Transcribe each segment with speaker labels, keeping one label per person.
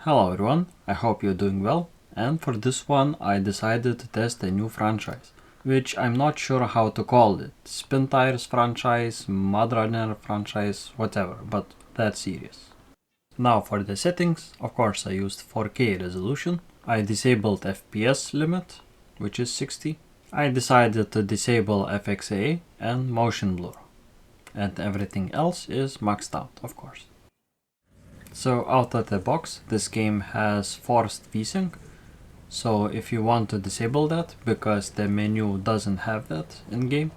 Speaker 1: Hello everyone, I hope you're doing well, and for this one I decided to test a new franchise, which I'm not sure how to call it. Spintires franchise, Mudrunner franchise, whatever, but that's serious. Now for the settings, of course I used 4K resolution. I disabled FPS limit, which is 60. I decided to disable FXA and motion blur. And everything else is maxed out, of course. So out of the box, this game has forced VSync. So if you want to disable that, because the menu doesn't have that in game,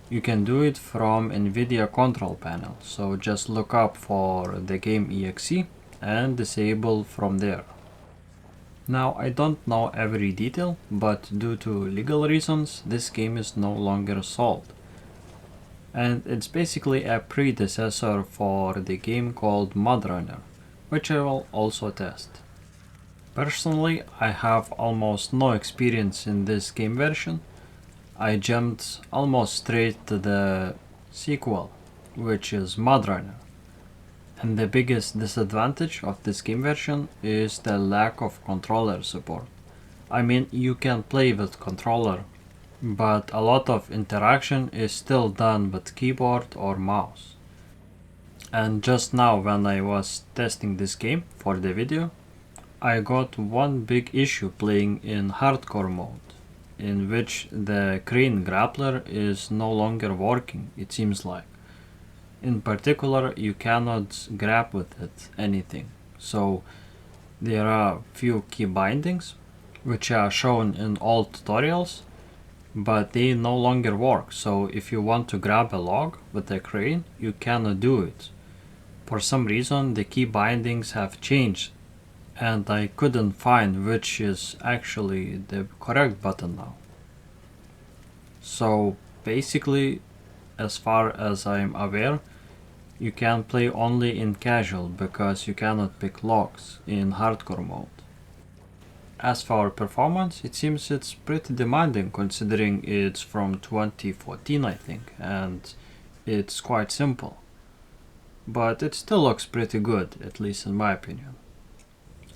Speaker 1: you can do it from Nvidia control panel. So just look up for the game exe and disable from there. Now I don't know every detail, but due to legal reasons, this game is no longer sold. And it's basically a predecessor for the game called Mudrunner, which I will also test. Personally, I have almost no experience in this game version. I jumped almost straight to the sequel, which is Mudrunner. And the biggest disadvantage of this game version is the lack of controller support. I mean, you can play with controller, but a lot of interaction is still done with keyboard or mouse. And just now when I was testing this game for the video, I got one big issue playing in hardcore mode, in which the crane grappler is no longer working, it seems like. In particular, you cannot grab with it anything. So there are few key bindings, which are shown in all tutorials, but they no longer work. So if you want to grab a log with a crane, you cannot do it. For some reason the key bindings have changed and I couldn't find which is actually the correct button now. So basically, as far as I'm aware, you can play only in casual because you cannot pick logs in hardcore mode. As for performance, it seems it's pretty demanding considering it's from 2014 I think, and it's quite simple. But it still looks pretty good, at least in my opinion.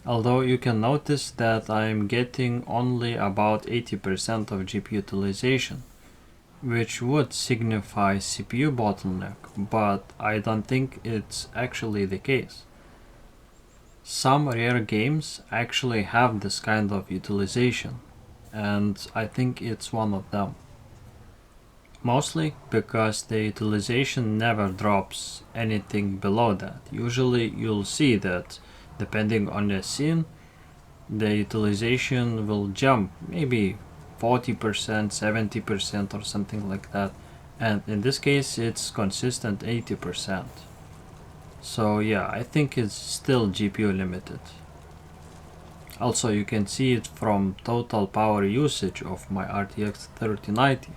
Speaker 1: Although you can notice that I'm getting only about 80% of GPU utilization, which would signify CPU bottleneck, but I don't think it's actually the case. Some rare games actually have this kind of utilization, and I think it's one of them. Mostly because the utilization never drops anything below that. Usually you'll see that depending on the scene, the utilization will jump maybe 40%, 70% or something like that. And in this case it's consistent 80%. So yeah, I think it's still GPU limited. Also you can see it from total power usage of my RTX 3090.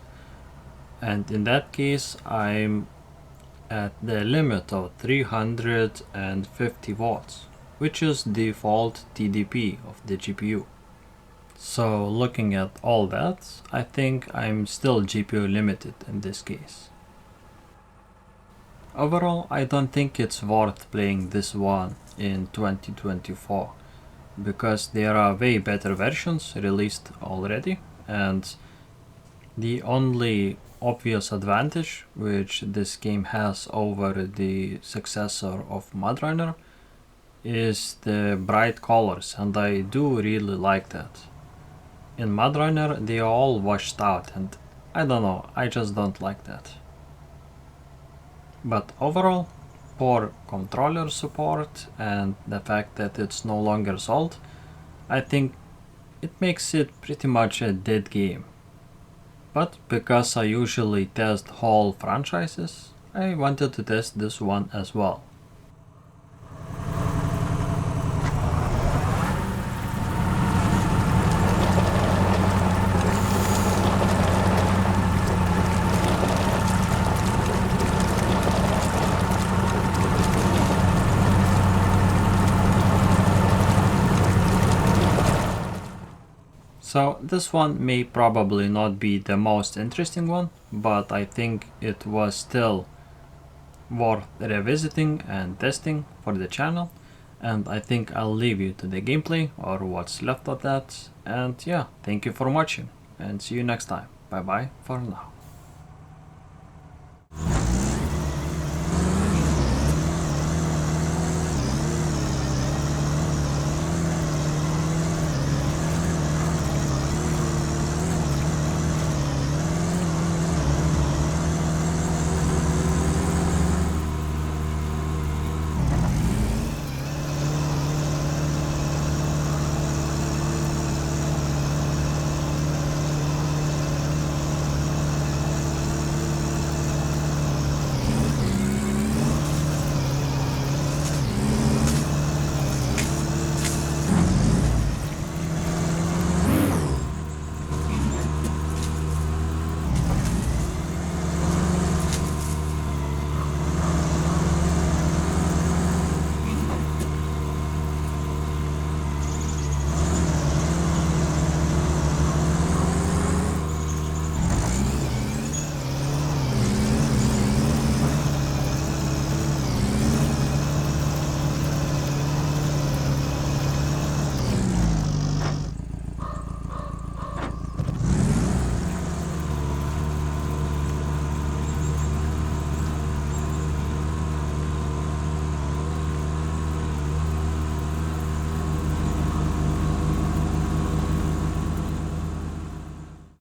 Speaker 1: And in that case I'm at the limit of 350 watts, which is default TDP of the GPU. So looking at all that, I think I'm still GPU limited in this case. Overall, I don't think it's worth playing this one in 2024, because there are way better versions released already, and the only obvious advantage which this game has over the successor of Mudrunner is the bright colors, and I do really like that. In Mudrunner they are all washed out and I don't know, I just don't like that. But overall, for controller support and the fact that it's no longer sold, I think it makes it pretty much a dead game. But because I usually test whole franchises, I wanted to test this one as well. So this one may probably not be the most interesting one, but I think it was still worth revisiting and testing for the channel. And I think I'll leave you to the gameplay, or what's left of that. And yeah, thank you for watching, and see you next time. Bye bye for now.